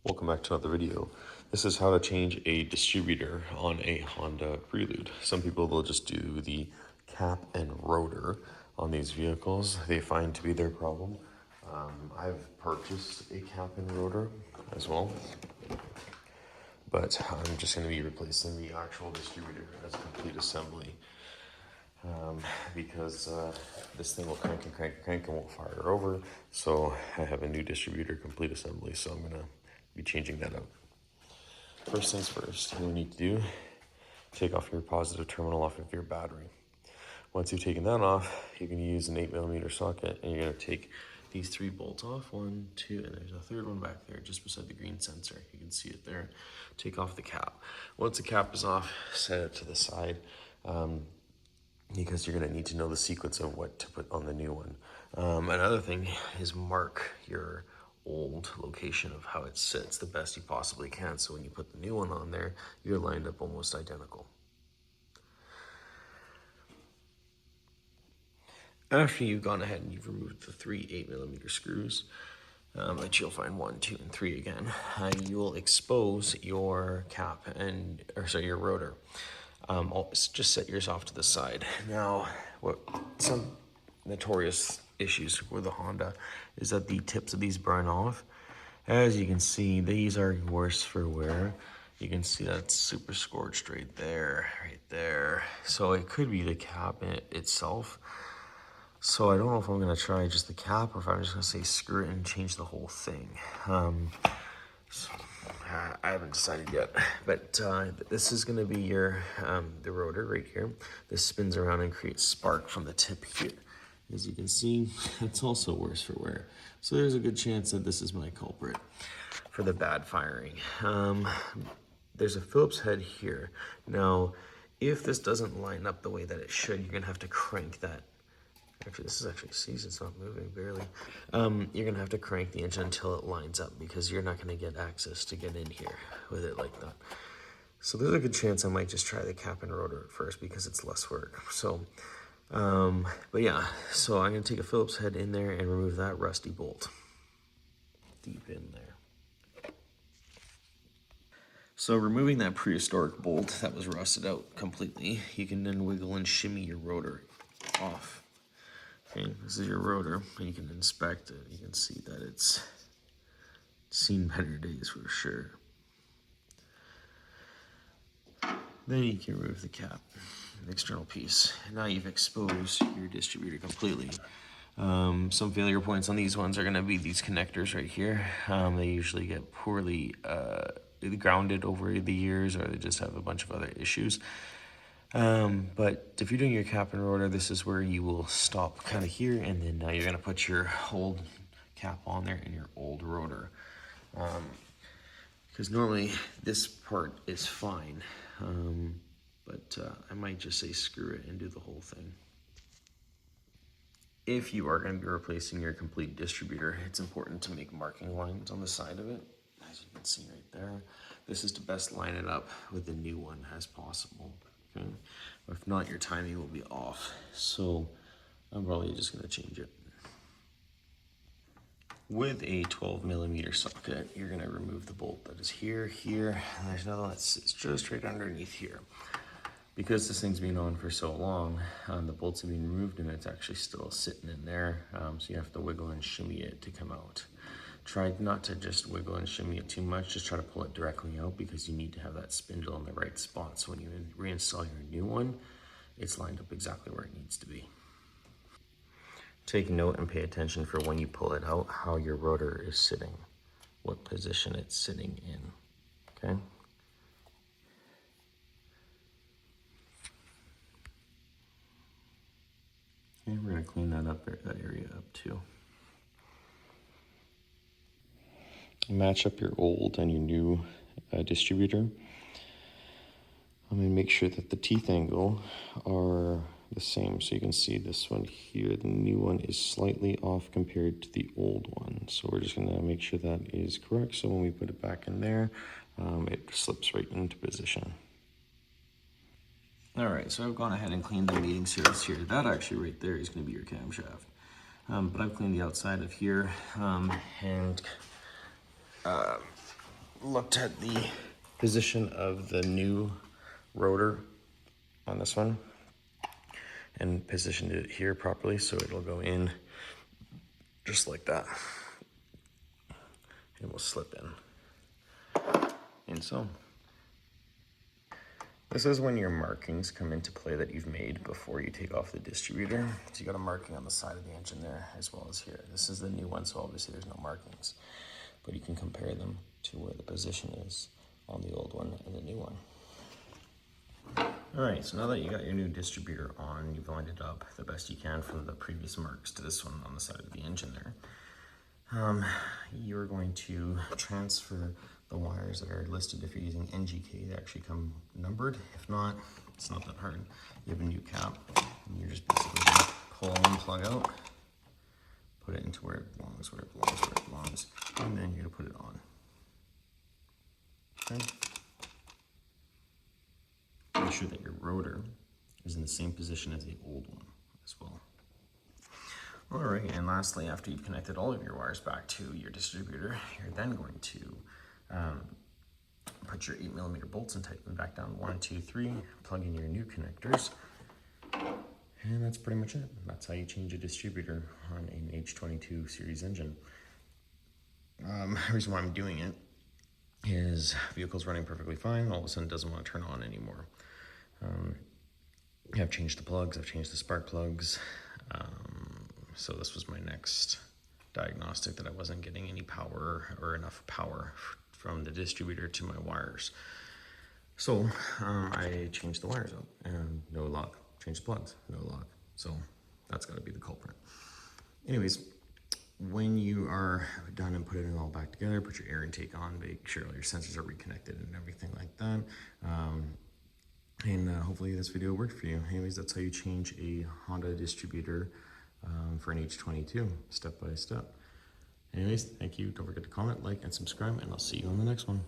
Welcome back to another video. This is how to change a distributor on a Honda Prelude. Some people will just do the cap and rotor on these vehicles. They find to be their problem. I've purchased a cap and rotor as well, but I'm just going to be replacing the actual distributor as a complete assembly because this thing will crank and crank and crank and won't fire over. So I have a new distributor complete assembly, so I'm going to be changing that out. First things first, you need to do, take off your positive terminal off of your battery. Once you've taken that off, you can use an 8mm socket, and you're going to take these 3 bolts off, 1, 2, and there's a third one back there just beside the green sensor. You can see it there. Take off the cap. Once the cap is off, set it to the side, because you're going to need to know the sequence of what to put on the new one. Another thing is mark your old location of how it sits the best you possibly can, so when you put the new one on there, you're lined up almost identical. After you've gone ahead and you've removed the 3 8mm screws, that you'll find 1, 2, and 3 again, you will expose your cap your rotor. Just set yours off to the side. Now, what some notorious issues with the Honda is that the tips of these burn off. As you can see, these are worse for wear. You can see that's super scorched right there, right there. So it could be the cap itself. So I don't know if I'm gonna try just the cap or if I'm just gonna say screw it and change the whole thing. I haven't decided yet, but this is gonna be your the rotor right here. This spins around and creates spark from the tip here. As you can see, it's also worse for wear. So there's a good chance that this is my culprit for the bad firing. There's a Phillips head here. Now, if this doesn't line up the way that it should, you're gonna have to crank that. Actually, this is actually seized, it's not moving, barely. You're gonna have to crank the engine until it lines up because you're not gonna get access to get in here with it like that. So there's a good chance I might just try the cap and rotor at first because it's less work. So, but yeah, so I'm gonna take a Phillips head in there and remove that rusty bolt deep in there. So removing that prehistoric bolt that was rusted out completely, you can then wiggle and shimmy your rotor off. Okay, this is your rotor, and you can inspect it. You can see that it's seen better days for sure. Then you can remove the cap, the external piece. And now you've exposed your distributor completely. Some failure points on these ones are going to be these connectors right here. They usually get poorly grounded over the years, or they just have a bunch of other issues. But if you're doing your cap and rotor, this is where you will stop kind of here, and then you're going to put your old cap on there and your old rotor. Because normally this part is fine, but I might just say screw it and do the whole thing. If you are going to be replacing your complete distributor, it's important to make marking lines on the side of it, as you can see right there. This is to best line it up with the new one as possible. Okay? If not, your timing will be off. So I'm probably just going to change it. With a 12mm socket, you're going to remove the bolt that is here, here, and there's another one that sits just right underneath here. Because this thing's been on for so long, the bolts have been removed and it's actually still sitting in there, so you have to wiggle and shimmy it to come out. Try not to just wiggle and shimmy it too much, just try to pull it directly out because you need to have that spindle in the right spot. So when you reinstall your new one, it's lined up exactly where it needs to be. Take note and pay attention for when you pull it out, how your rotor is sitting, what position it's sitting in, okay? Okay, we're gonna clean that area up too. Match up your old and your new distributor. I'm gonna make sure that the teeth angle are the same. So you can see this one here, the new one is slightly off compared to the old one. So we're just gonna make sure that is correct. So when we put it back in there, it slips right into position. All right, so I've gone ahead and cleaned the mating series here. That actually right there is gonna be your camshaft. But I've cleaned the outside of here and looked at the position of the new rotor on this one and positioned it here properly so it'll go in just like that. It will slip in. And so, this is when your markings come into play that you've made before you take off the distributor. So you got a marking on the side of the engine there as well as here. This is the new one, so obviously there's no markings, but you can compare them to where the position is on the old one and the new one. All right, so now that you got your new distributor on, you've lined it up the best you can from the previous marks to this one on the side of the engine there. You're going to transfer the wires that are listed. If you're using NGK, they actually come numbered. If not, it's not that hard. You have a new cap, and you're just basically going to pull one plug out, put it into where it belongs, where it belongs, where it belongs, and then you're going to put it on. Okay. Make sure that your rotor is in the same position as the old one as well. All right, and lastly, after you've connected all of your wires back to your distributor, you're then going to put your 8mm bolts and tighten them back down 1, 2, 3, plug in your new connectors, and that's pretty much it. That's how you change a distributor on an H22 series engine. The reason why I'm doing it is vehicle's running perfectly fine, all of a sudden doesn't want to turn on anymore. I've changed the plugs, I've changed the spark plugs, so this was my next diagnostic that I wasn't getting any power or enough power from the distributor to my wires. So I changed the wires out and no lock, changed the plugs, no lock. So that's gotta be the culprit. Anyways, when you are done and putting it all back together, put your air intake on, make sure all your sensors are reconnected and everything like that. And hopefully this video worked for you. Anyways, that's how you change a Honda distributor for an H22, step by step. Anyways, thank you. Don't forget to comment, like, and subscribe, and I'll see you on the next one.